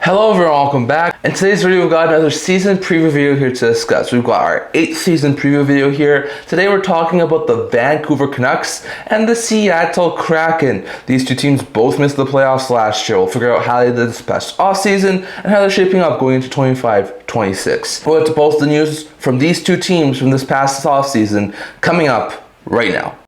Hello everyone, welcome back. In today's video, we've got another season preview video here to discuss. We've got our 8th season preview video here. Today we're talking about the Vancouver Canucks and the Seattle Kraken. These two teams both missed the playoffs last year. We'll figure out how they did this past offseason and how they're shaping up going into 25-26. We'll get to both the news from these two teams from this past offseason coming up right now.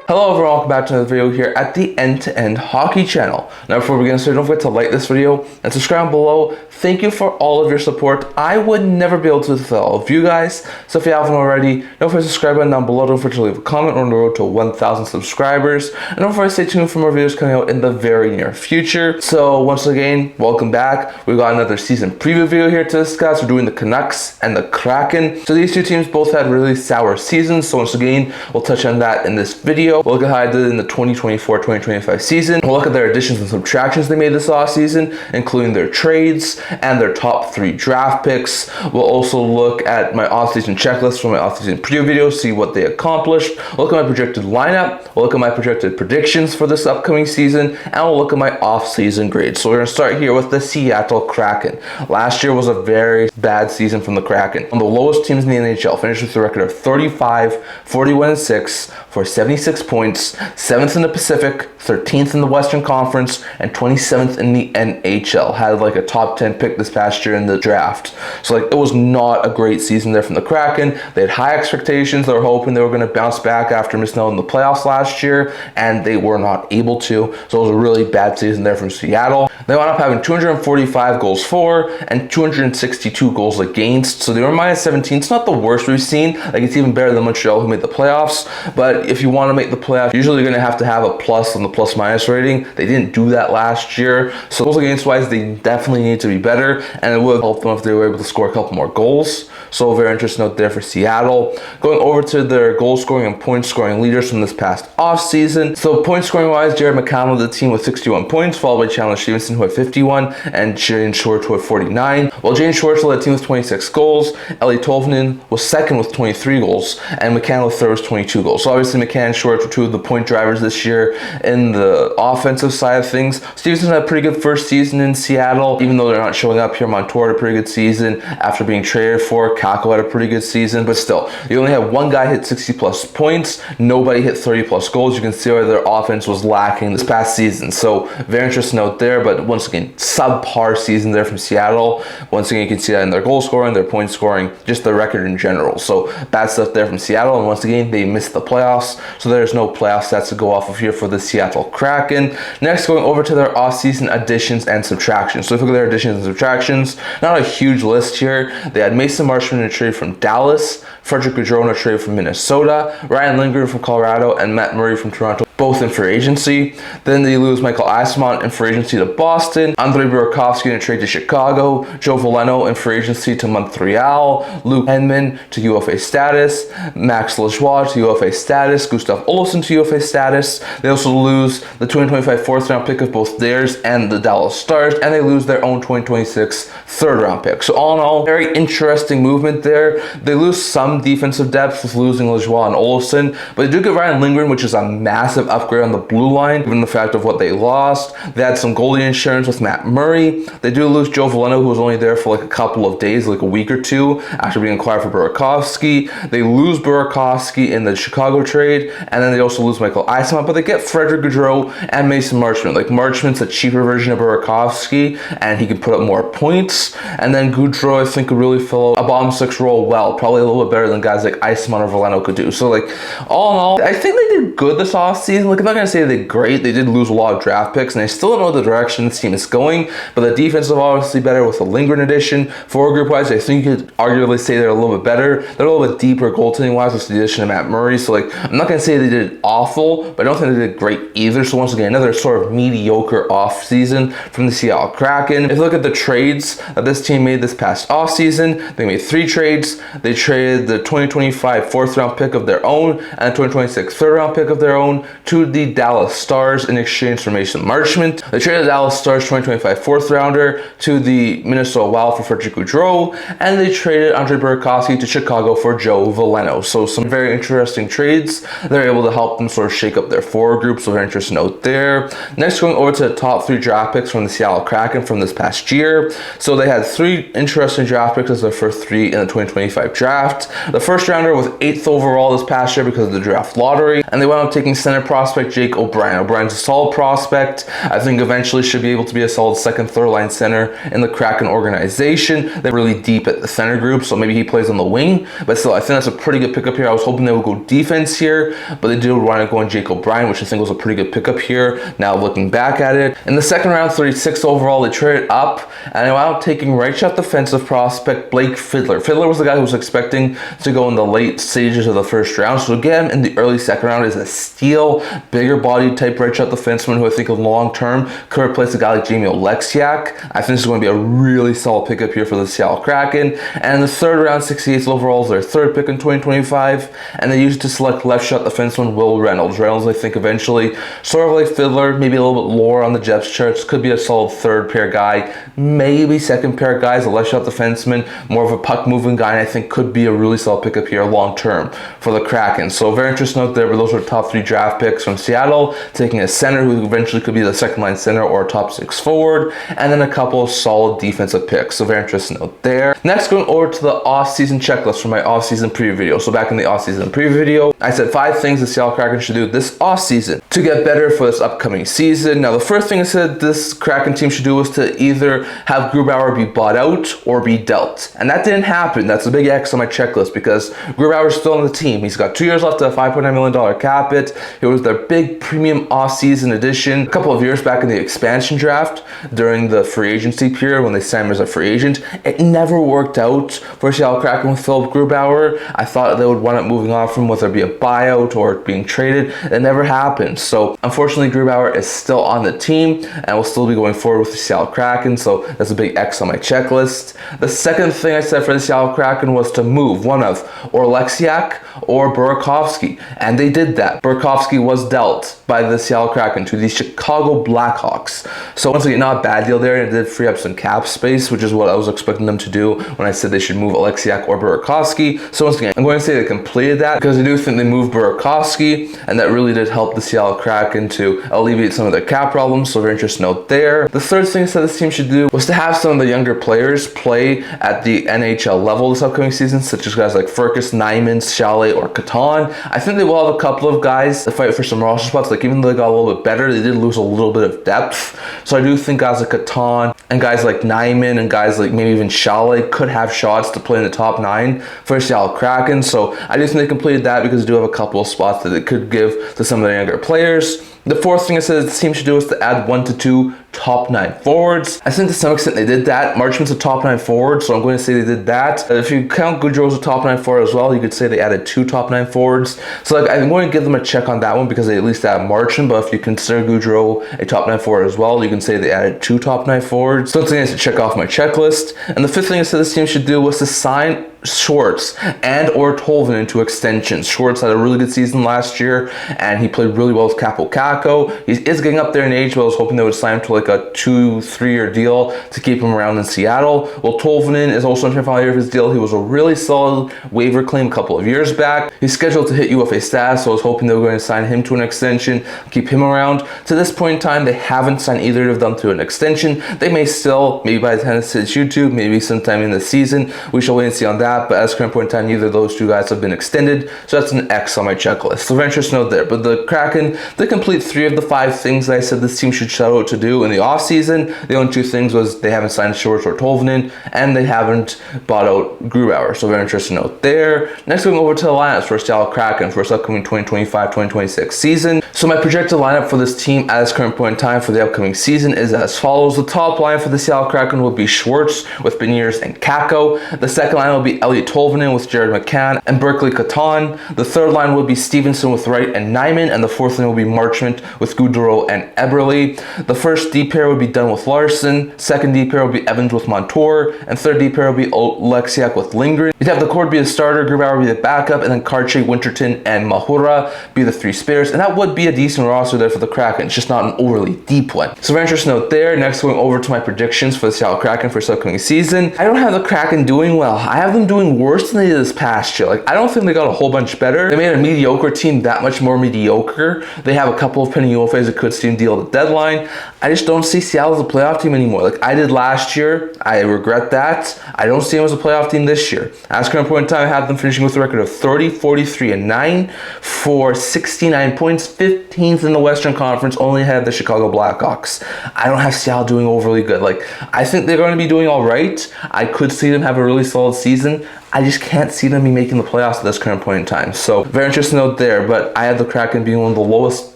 Hello everyone, welcome back to another video here at the End-to-End Hockey channel. Now before we get started, don't forget to like this video and subscribe below. Thank you for all of your support. I would never be able to do this without all of you guys. So if you haven't already, don't forget to subscribe button down below. Don't forget to leave a comment. We're on the road to 1,000 subscribers. And don't forget to stay tuned for more videos coming out in the very near future. So once again, welcome back. We've got another season preview video here to discuss. We're doing the Canucks and the Kraken. So these two teams both had really sour seasons. So once again, we'll touch on that in this video. We'll look at how I did in the 2024-2025 season. We'll look at their additions and subtractions they made this offseason, including their trades and their top 3 draft picks. We'll also look at my offseason checklist from my offseason preview video, see what they accomplished. We'll look at my projected lineup. We'll look at my projected predictions for this upcoming season, and we'll look at my offseason grades. So we're going to start here with the Seattle Kraken. Last year was a very bad season from the Kraken. One of the lowest teams in the NHL, finished with a record of 35, 41, and 6 for 76 points, 7th in the Pacific, 13th in the Western Conference, and 27th in the NHL. Had like a top 10 pick this past year in the draft. So like it was not a great season there from the Kraken. They had high expectations. They were hoping they were going to bounce back after missing out in the playoffs last year, and they were not able to. So it was a really bad season there from Seattle. They wound up having 245 goals for and 262 goals against. So they were minus 17. It's not the worst we've seen. Like it's even better than Montreal, who made the playoffs. But if you want to make the playoffs, usually you're going to have a plus on the plus minus rating. They didn't do that last year. So goals against wise, they definitely need to be better, and it would help them if they were able to score a couple more goals. So very interesting note there for Seattle. Going over to their goal scoring and point scoring leaders from this past offseason. So point scoring wise, Jared McConnell led the team with 61 points, followed by Chandler Stevenson, who had 51, and Jaden Schwartz, who had 49. While Jaden Schwartz led the team with 26 goals, Ellie Tolvanen was second with 23 goals, and McCannell third with 22 goals. So obviously McCann and Schwartz were two of the point drivers this year in the offensive side of things. Stevenson had a pretty good first season in Seattle, even though they're not showing up here. Montour had a pretty good season after being traded for. Kako had a pretty good season, but still, you only had one guy hit 60 plus points. Nobody hit 30 plus goals. You can see where their offense was lacking this past season. So very interesting note there, but once again, subpar season there from Seattle. Once again, you can see that in their goal scoring, their point scoring, just their record in general. So bad stuff there from Seattle, and once again, they missed the playoffs. So there's no playoff stats to go off of here for the Seattle Kraken. Next, going over to their offseason additions and subtractions. So if you look at their additions and subtractions, not a huge list here. They had Eyssimont and Marchment in a trade from Dallas, Frederick Gaudreau in a trade from Minnesota, Ryan Lindgren from Colorado, and Matt Murray from Toronto, both in free agency. Then they lose Michael Eyssimont in free agency to Boston, Andre Burakovsky in a trade to Chicago, Joe Veleno in free agency to Montreal, Luke Henman to UFA status, Max Lajoie to UFA status, Gustav Olofsson to UFA status. They also lose the 2025 4th round pick of both theirs and the Dallas Stars, and they lose their own 2026 3rd round pick. So all in all, very interesting movement there. They lose some defensive depth with losing Lajoie and Olofsson, but they do get Ryan Lindgren, which is a massive upgrade on the blue line, given the fact of what they lost. They had some goalie insurance with Matt Murray. They do lose Joe Veleno, who was only there for like a couple of days, like a week or two, after being acquired for Burakovsky. They lose Burakovsky in the Chicago trade, and then they also lose Michael Eyssimont, but they get Frederick Gaudreau and Eyssimont and Marchment. Like Marchment's a cheaper version of Burakovsky, and he can put up more points. And then Gaudreau, I think, could really fill a bottom 6 role well, probably a little bit better than guys like Eyssimont or Veleno could do. So like all in all, I think they did good this offseason. Like I'm not gonna say they did great. They did lose a lot of draft picks, and I still don't know the direction this team is going. But the defense is obviously better with the Lindgren addition. Forward group wise, I think you could arguably say they're a little bit better. They're a little bit deeper goaltending wise with the addition of Matt Murray. So like I'm not gonna say they did awful, but I don't think they did great either. So once again, another sort of mediocre off season from the Seattle Kraken. If you look at the trades that this team made this past off season, they made 3 trades. They traded the 2025 4th round pick of their own and the 2026 3rd round pick of their own to the Dallas Stars in exchange for Eyssimont and Marchment. They traded the Dallas Stars 2025 4th rounder to the Minnesota Wild for Frederick Gaudreau, and they traded Andre Burakovsky to Chicago for Joe Veleno. So some very interesting trades they're able able to help them sort of shake up their forward group, so very interesting note there. Next, going over to the top 3 draft picks from the Seattle Kraken from this past year. So they had 3 interesting draft picks as their first 3 in the 2025 draft. The first rounder was 8th overall this past year because of the draft lottery, and they wound up taking center prospect Jake O'Brien. O'Brien's a solid prospect. I think eventually should be able to be a solid second, third line center in the Kraken organization. They're really deep at the center group, so maybe he plays on the wing, but still, I think that's a pretty good pickup here. I was hoping they would go defense here, but they did want to go on Jake O'Brien, which I think was a pretty good pickup here, now looking back at it. In the second round, 36th overall, they traded up, and they wound up taking right shot defensive prospect Blake Fiddler. Fiddler was the guy who was expecting to go in the late stages of the first round, so to get him in the early second round is a steal. Bigger body type right shot defenseman who I think of long term could replace a guy like Jamie Oleksiak. I think this is going to be a really solid pickup here for the Seattle Kraken. And in the third round, 68th overall is their third pick in 2025, and they used it to select left shot defenseman Will Reynolds. Reynolds, I think, eventually, sort of like Fiddler, maybe a little bit lower on the depth charts, could be a solid third pair guy, maybe second pair guy as a left shot defenseman, more of a puck moving guy, and I think could be a really solid pickup here long term for the Kraken. So very interesting note there, but those are the top 3 draft picks from Seattle, taking a center who eventually could be the second line center or a top 6 forward, and then a couple of solid defensive picks. So very interesting note there. Next, going over to the off-season checklist for my off-season preview video. So back in the off-season preview video, I said 5 things the Seattle Kraken should do this off-season to get better for this upcoming season. Now, the first thing I said this Kraken team should do was to either have Grubauer be bought out or be dealt. And that didn't happen. That's a big X on my checklist because Grubauer's still on the team. He's got 2 years left at a $5.9 million cap hit. It was their big premium off-season addition a couple of years back in the expansion draft during the free agency period when they signed him as a free agent. It never worked out for Seattle Kraken with Philip Grubauer. I thought they would wind up moving on from whether it be a buyout or being traded. It never happened. So unfortunately, Grubauer is still on the team and will still be going forward with the Seattle Kraken. So that's a big X on my checklist. The second thing I said for the Seattle Kraken was to move one of or Oleksiak or Burakovsky, and they did that. Burakovsky was dealt by the Seattle Kraken to the Chicago Blackhawks. So once again, not a bad deal there, and it did free up some cap space, which is what I was expecting them to do when I said they should move Oleksiak or Burakovsky. So once again, I'm going to say they completed that because I do think they moved Burakovsky, and that really did help the Seattle Kraken to alleviate some of their cap problems. So very interesting note there. The third thing I said this team should do was to have some of the younger players play at the NHL level this upcoming season, such as guys like Furcus, Nyman, Chalet, or Catan. I think they will have a couple of guys to fight for some roster spots. Like, even though they got a little bit better, they did lose a little bit of depth. So I do think guys like Catan and guys like Nyman and guys like maybe even Chalet could have shots to play in the top 9 for Seattle Kraken. So I do think they completed that because they do have a couple of spots that they could give to some of their younger players. The fourth thing I said this team should do is to add 1 to 2 top 9 forwards. I think to some extent they did that. Marchment's a top 9 forward, so I'm going to say they did that. If you count Goudreau as a top 9 forward as well, you could say they added 2 top 9 forwards. So like, I'm going to give them a check on that one because they at least added Marchment, but if you consider Goudreau a top 9 forward as well, you can say they added 2 top 9 forwards. So something I have to check off my checklist. And the fifth thing I said this team should do was to sign Schwartz and or Tolvanen to extensions. Schwartz had a really good season last year, and he played really well with Capo Caco. He is getting up there in age, but I was hoping they would sign him to like a 2-3 year deal to keep him around in Seattle. Well, Tolvanen is also in the final year of his deal. He was a really solid waiver claim a couple of years back. He's scheduled to hit UFA status, so I was hoping they were going to sign him to an extension, keep him around. To this point in time, they haven't signed either of them to an extension. They may still, maybe by the time this hits YouTube, maybe sometime in the season. We shall wait and see on that. But at this current point in time, neither of those two guys have been extended, so that's an X on my checklist. So very interesting note there. But the Kraken, they complete 3 of the 5 things that I said this team should shout out to do in the offseason. The only 2 things was they haven't signed Schwartz or Tolvanen, and they haven't bought out Grubauer. So very interesting note there. Next, going over to the lineups for Seattle Kraken for this upcoming 2025-2026 season. So my projected lineup for this team at this current point in time for the upcoming season is as follows. The top line for the Seattle Kraken will be Schwartz with Beniers and Caco. The second line will be Elliot Tolvanen with Jared McCann and Berkeley Catan. The third line will be Stevenson with Wright and Nyman, and the fourth line will be Marchment Marchment with Gaudreau and Eberle. The first D pair would be done with Larson, second D pair would be Evans with Montour, and third D pair would be Oleksiak with Lindgren. You'd have the core be the starter, Grubauer be the backup, and then Karche, Winterton, and Mahura be the three spares, and that would be a decent roster there for the Kraken. It's just not an overly deep one. So very interesting note there. Next, going over to my predictions for the Seattle Kraken for this upcoming season. I don't have the Kraken doing well. I have them doing worse than they did this past year. Like, I don't think they got a whole bunch better. They made a mediocre team that much more mediocre. They have a couple of pending UFAs that could steam deal at the deadline. I just don't see Seattle as a playoff team anymore. Like I did last year. I regret that. I don't see them as a playoff team this year. At current point in time, I have them finishing with a record of 30, 43, and 9 for 69 points, 15th in the Western Conference, only ahead of the Chicago Blackhawks. I don't have Seattle doing overly good. Like, I think they're going to be doing all right. I could see them have a really solid season. I just can't see them be making the playoffs at this current point in time. So, very interesting note there, but I have the Kraken being one of the lowest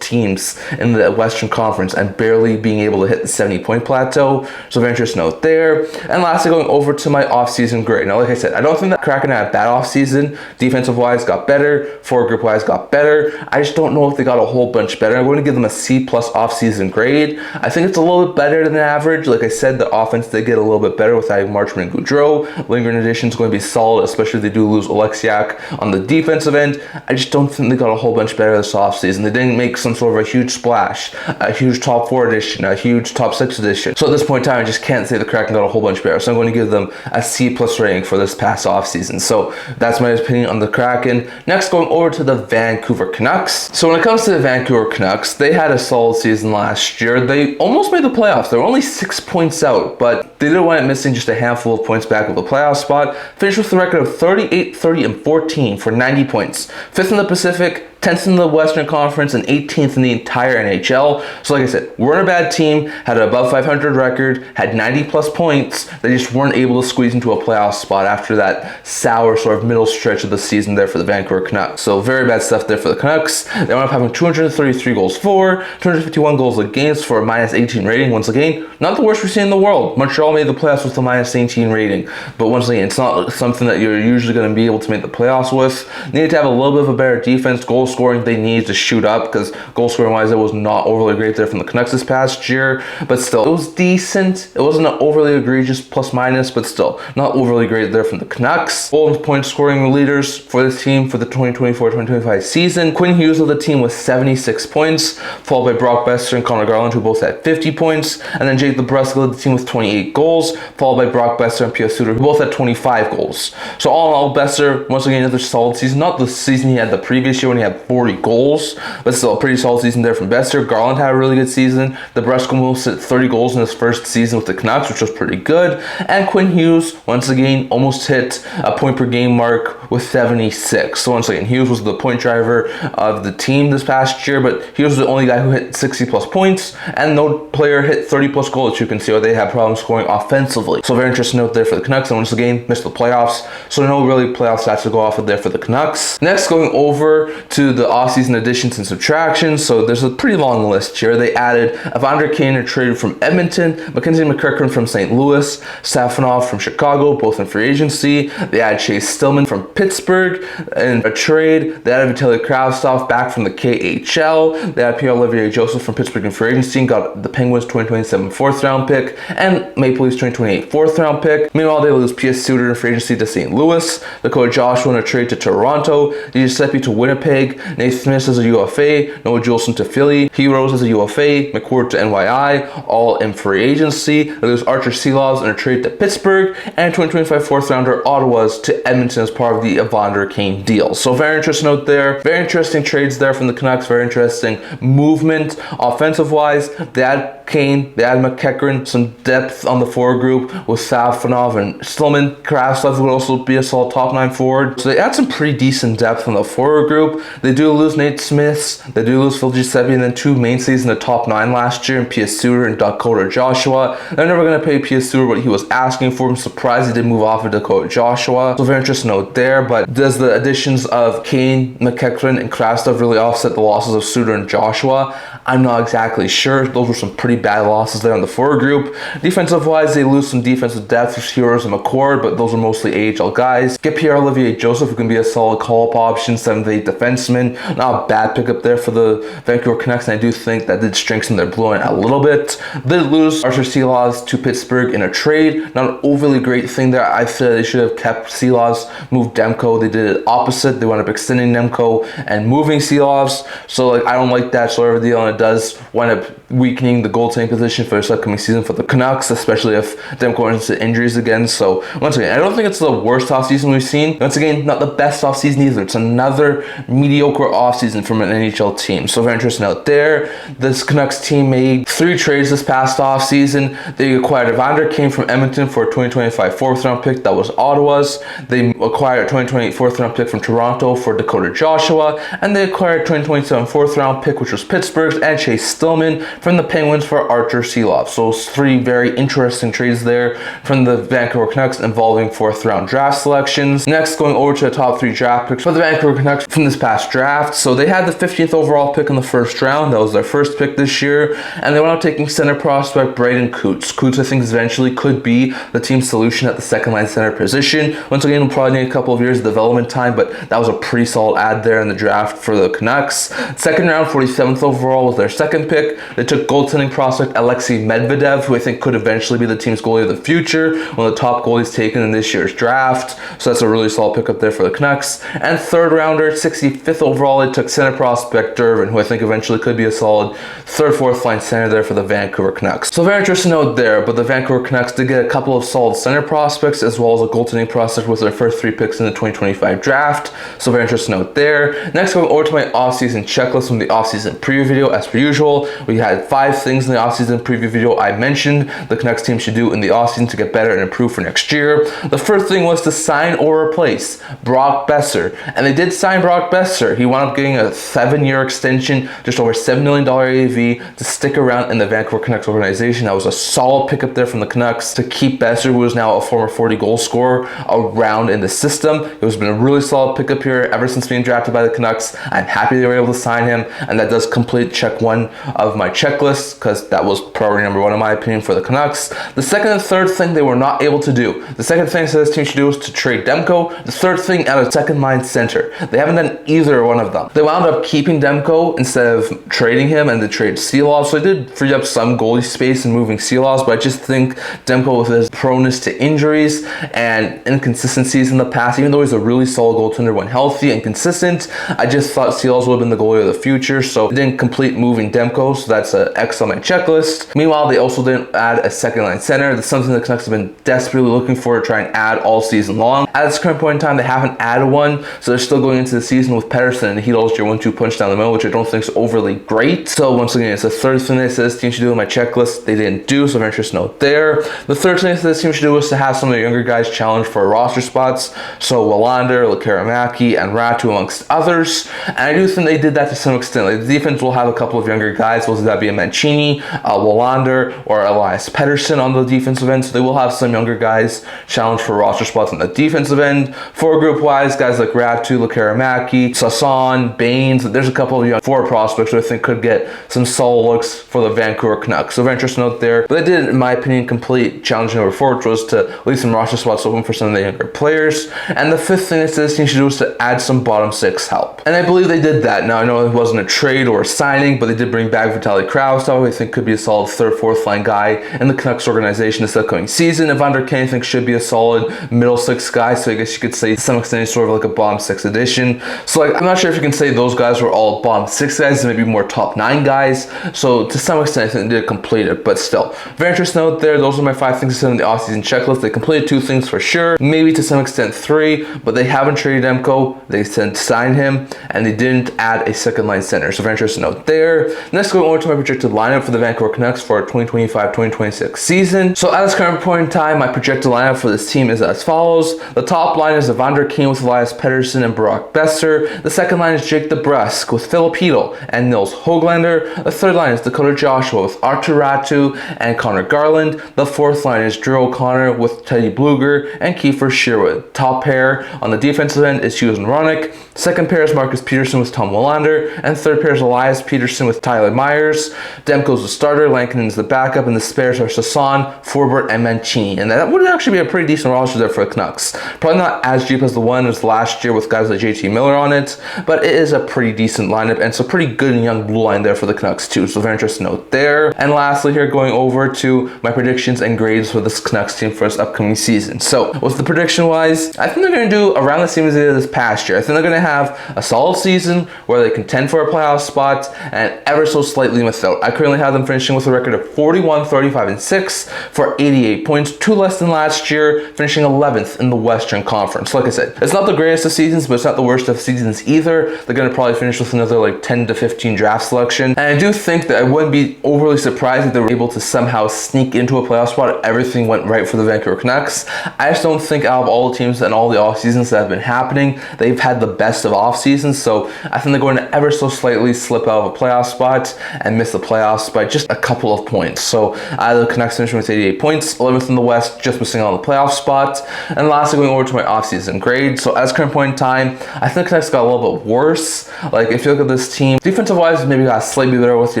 teams in the Western Conference and barely being able to hit the 70-point plateau. So, very interesting note there. And lastly, going over to my offseason grade. Now, like I said, I don't think that Kraken had a bad offseason. Defensive-wise, got better. Forward group-wise, got better. I just don't know if they got a whole bunch better. I'm going to give them a C+ offseason grade. I think it's a little bit better than average. Like I said, the offense did get a little bit better with having Marchment and Gaudreau. Lindgren addition is going to be solid, especially if they do lose Oleksiak on the defensive end. I just don't think they got a whole bunch better this offseason. They didn't make some sort of a huge splash, a huge top 4 edition, a huge top 6 edition. So at this point in time, I just can't say the Kraken got a whole bunch better. So I'm going to give them a C+ rating for this past offseason. So that's my opinion on the Kraken. Next, going over to the Vancouver Canucks. So when it comes to the Vancouver Canucks, they had a solid season last year. They almost made the playoffs. They were only 6 points out, but they did wind up missing just a handful of points back of the playoff spot. Finished with a record of 38, 30, and 14 for 90 points. 5th in the Pacific, 10th in the Western Conference, and 18th in the entire NHL. So like I said, weren't a bad team, had an above 500 record, had 90+ points. They just weren't able to squeeze into a playoff spot after that sour sort of middle stretch of the season there for the Vancouver Canucks. So very bad stuff there for the Canucks. They wound up having 233 goals for, 251 goals against for a -18 rating. Once again, not the worst we've seen in the world. Montreal made the playoffs with a -18 rating. But once again, it's not something that you're usually going to be able to make the playoffs with. Needed to have a little bit of a better defense. Goal scoring they need to shoot up, because goal scoring wise it was not overly great there from the Canucks this past year, but still it was decent. It wasn't an overly egregious plus minus, but still not overly great there from the Canucks. Goal and point scoring leaders for this team for the 2024-2025 season: Quinn Hughes of the team with 76 points, followed by Brock Besser and Connor Garland, who both had 50 points, and then Jake DeBrusk of the team with 28 goals, followed by Brock Besser and P.O. Suter, who both had 25 goals. So all in all, Besser once again another solid season. Not the season he had the previous year when he had 40 goals, but still a pretty solid season there from Besser. Garland had a really good season. DeBrusk almost hit 30 goals in his first season with the Canucks, which was pretty good. And Quinn Hughes once again almost hit a point per game mark with 76. So once again, Hughes was the point driver of the team this past year, but he was the only guy who hit 60+ points, and no player hit 30+ goals. You can see why they had problems scoring offensively. So very interesting note there for the Canucks, and once again missed the playoffs. So no really playoff stats to go off of there for the Canucks. Next, going over to the offseason additions and subtractions. So there's a pretty long list here. They added Evander Kane, traded from Edmonton, Mackenzie McEachern from St. Louis, Safonov from Chicago, both in free agency. They added Chase Stillman from Pittsburgh in a trade. They added Vitaly Kravtsov back from the KHL. They added P.O Joseph from Pittsburgh in free agency and got the Penguins 2027 4th round pick and Maple Leafs 2028 4th round pick. Meanwhile, they lose P.S. Suter in free agency to St. Louis, Dakota Joshua in a trade to Toronto, Giuseppe to Winnipeg, Nate Smith as a UFA, Noah Juleson to Philly, Heroes as a UFA, McCord to NYI, all in free agency. They lose Archer Seelovs in a trade to Pittsburgh, and 2025 4th rounder Ottawa's to Edmonton as part of the Evander Kane deal. So very interesting note there. Very interesting trades there from the Canucks. Very interesting movement. Offensive wise, they had Kane, they had McEachern, some depth on the forward group with Safonov and Stillman. Kravtsov would also be a solid top 9 forward. So they had some pretty decent depth on the forward group. They do lose Nate Smith, they do lose Phil Giuseppe, and then 2 mainstays in the top 9 last year in P.S. Suter and Dakota Joshua. They're never going to pay P.S. Suter what he was asking for. I'm surprised he did move off of Dakota Joshua. So very interesting note there, but does the additions of Kane, McEachern, and Kravtsov really offset the losses of Suter and Joshua? I'm not exactly sure. Those were some pretty bad losses there on the forward group. Defensive-wise, they lose some defensive depth with Heroes and McCord, but those are mostly AHL guys. Get P.O Joseph, who can be a solid call-up option, 7th-8 defenseman. Not a bad pickup there for the Vancouver Canucks, and I do think that did strengthen their blue line a little bit. They did lose Arthur Silas to Pittsburgh in a trade. Not an overly great thing there. I feel they should have kept Silas, moved Demko. They did it opposite. They wound up extending Demko and moving Silas. So I don't like that sort of deal, and it does wind up weakening the goaltending position for this upcoming season for the Canucks, especially if Demko runs into injuries again. So once again, I don't think it's the worst offseason we've seen. Once again, not the best offseason either. It's another mediocre offseason from an NHL team. So very interesting out there. This Canucks team made 3 trades this past offseason. They acquired Evander Kane from Edmonton for a 2025 4th round pick. That was Ottawa's. They acquired a 2028 4th round pick from Toronto for Dakota Joshua. And they acquired a 2027 4th round pick, which was Pittsburgh's, and Chase Stillman from the Penguins for Archer Silas. So 3 very interesting trades there from the Vancouver Canucks involving 4th round draft selections. Next, going over to the top 3 draft picks for the Vancouver Canucks from this past draft. So they had the 15th overall pick in the first round. That was their first pick this year. And they wound up taking center prospect Braden Coots. Coots, I think, eventually could be the team's solution at the second line center position. Once again, we'll probably need a couple of years of development time, but that was a pretty solid ad there in the draft for the Canucks. Second round, 47th overall was their second pick. They took goaltending prospect Alexei Medvedev, who I think could eventually be the team's goalie of the future, one of the top goalies taken in this year's draft. So that's a really solid pickup there for the Canucks. And third rounder, 65th overall, they took center prospect Durbin, who I think eventually could be a solid 3rd, 4th line center there for the Vancouver Canucks. So very interesting note there, but the Vancouver Canucks did get a couple of solid center prospects as well as a goaltending prospect with their first 3 picks in the 2025 draft. So very interesting note there. Next, going over to my offseason checklist from the offseason preview video. As per usual, we had 5 things in the offseason preview video I mentioned the Canucks team should do in the offseason to get better and improve for next year. The first thing was to sign or replace Brock Boeser, and they did sign Brock Boeser. He wound up getting a 7-year extension, just over $7 million AAV to stick around in the Vancouver Canucks organization. That was a solid pickup there from the Canucks to keep Boeser, who is now a former 40-goal scorer, around in the system. It has been a really solid pickup here ever since being drafted by the Canucks. I'm happy they were able to sign him, and that does complete check 1 of my checklist, because that was priority number 1 in my opinion for the Canucks. The second and third thing they were not able to do. The second thing I said this team should do was to trade Demko. The third thing, at a second line center. They haven't done either one of them. They wound up keeping Demko instead of trading him, and they traded Silas. So they did free up some goalie space and moving Silas, but I just think Demko, with his proneness to injuries and inconsistencies in the past, even though he's a really solid goaltender when healthy and consistent, I just thought Silas would have been the goalie of the future. So they didn't complete moving Demko, so that's an X on my checklist. Meanwhile, they also didn't add a second line center. That's something the Canucks have been desperately looking for to try and add all season long. At this current point in time, they haven't added one, so they're still going into the season with Pettersson and Hedl's your 1-2 punch down the middle, which I don't think is overly great. So once again, it's the third thing they said this team should do on my checklist. They didn't do, so very interesting note there. The third thing they said this team should do was to have some of the younger guys challenge for roster spots. So Willander, Lekaramaki, and Ratu, amongst others. And I do think they did that to some extent. Like, the defense will have a couple of younger guys, whether that be a Mancini, Willander, or Elias Pettersson on the defensive end. So they will have some younger guys challenge for roster spots on the defensive end. For group wise, guys like Ratu, Lekaramaki, Sasson, Baines, there's a couple of young forward prospects who I think could get some solid looks for the Vancouver Canucks. So very interesting note there. But they did, in my opinion, complete challenge number 4, which was to leave some roster spots open for some of the younger players. And the fifth thing that this team should do is to add some bottom 6 help. And I believe they did that. Now, I know it wasn't a trade or a signing, but they did bring back Vitaly Kravtsov, who I think could be a solid 3rd, 4th line guy in the Canucks organization this upcoming season. Evander Kane, I think, should be a solid middle 6 guy, so I guess you could say to some extent sort of like a bottom 6 addition. So I'm not sure if you can say those guys were all bottom 6 guys, maybe more top 9 guys. So to some extent, I think they did complete it, but still. Very interesting note there. Those are my 5 things I said in the offseason checklist. They completed 2 things for sure, maybe to some extent 3, but they haven't traded Demko. They signed him, and they didn't add a second line center. So very interesting note there. Next, going over to my projected lineup for the Vancouver Canucks for 2025-2026 season. So at this current point in time, my projected lineup for this team is as follows. The top line is Evander Kane with Elias Pettersson and Brock Boeser. The second line is Jake DeBrusk with Philip Hedl and Nils Höglander. The third line is Dakota Joshua with Artur Ratu and Connor Garland. The fourth line is Drew O'Connor with Teddy Bluger and Kiefer Sherwood. Top pair on the defensive end is Hughes and Ronick. Second pair is Marcus Peterson with Tom Willander. And third pair is Elias Peterson with Tyler Myers. Demko's the starter, Lankinen is the backup, and the spares are Sasson, Forbort, and Mancini. And that would actually be a pretty decent roster there for the Canucks. Probably not as deep as the one as last year with guys like JT Miller on it, but it is a pretty decent lineup, and it's a pretty good and young blue line there for the Canucks too. So very interesting note there. And lastly here, going over to my predictions and grades for this Canucks team for this upcoming season. So with the prediction wise, I think they're going to do around the same as they did this past year. I think they're going to have a solid season where they contend for a playoff spot and ever so slightly miss out. I currently have them finishing with a record of 41, 35, and 6 for 88 points, 2 less than last year, finishing 11th in the Western Conference. Like I said, it's not the greatest of seasons, but it's not the worst of seasons either. They're going to probably finish with another like 10 to 15 draft selection. And I do think that I wouldn't be overly surprised if they were able to somehow sneak into a playoff spot if everything went right for the Vancouver Canucks. I just don't think out of all the teams and all the off seasons that have been happening, they've had the best of off seasons. So I think they're going to ever so slightly slip out of a playoff spot and miss the playoffs by just a couple of points. So the Canucks finishing with 88 points, 11th in the West, just missing on the playoff spot. And lastly, going over to my off-season grade. So at this current point in time, I think the Canucks got a little bit worse. Like if you look at this team, defensive-wise, maybe got slightly better with the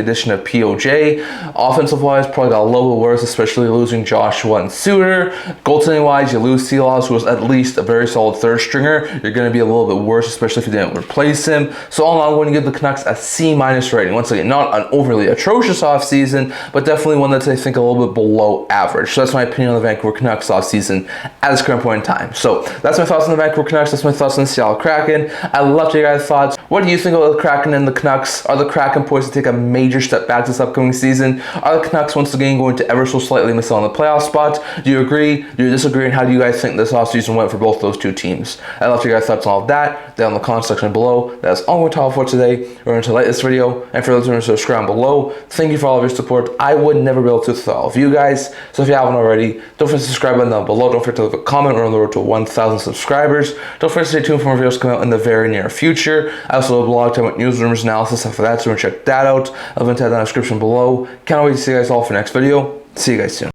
addition of POJ. Offensive-wise, probably got a little bit worse, especially losing Joshua and Suter. Goaltending-wise, you lose Sealaws, who was at least a very solid third stringer. You're going to be a little bit worse, especially if you didn't replace him. So all in all, I'm going to give the Canucks a C- rating. Once again, not an overly atrocious offseason, but definitely one that's, I think, a little bit below average. So that's my opinion on the Vancouver Canucks offseason at this current point in time. So that's my thoughts on the Vancouver Canucks. That's my thoughts on the Seattle Kraken. I'd love to hear your guys' thoughts. What do you think about the Kraken and the Canucks? Are the Kraken poised to take a major step back this upcoming season? Are the Canucks once again going to ever so slightly miss out on the playoff spot? Do you agree? Do you disagree? And how do you guys think this offseason went for both those two teams? I'd love to hear your guys' thoughts on all of that down in the comment section below. That's all we're talking for today. We're going to like this video, and for those who are subscribe below, thank you for all of your support. I would never be able to without all of you guys. So if you haven't already, don't forget to subscribe button down below. Don't forget to leave a comment. We're on the road to 1,000 subscribers. Don't forget to stay tuned for more videos coming out in the very near future. I also have a blog talking about news, rumors, analysis, stuff for that, so check that out. I'll link to that in the description below. Can't wait to see you guys all for the next video. See you guys soon.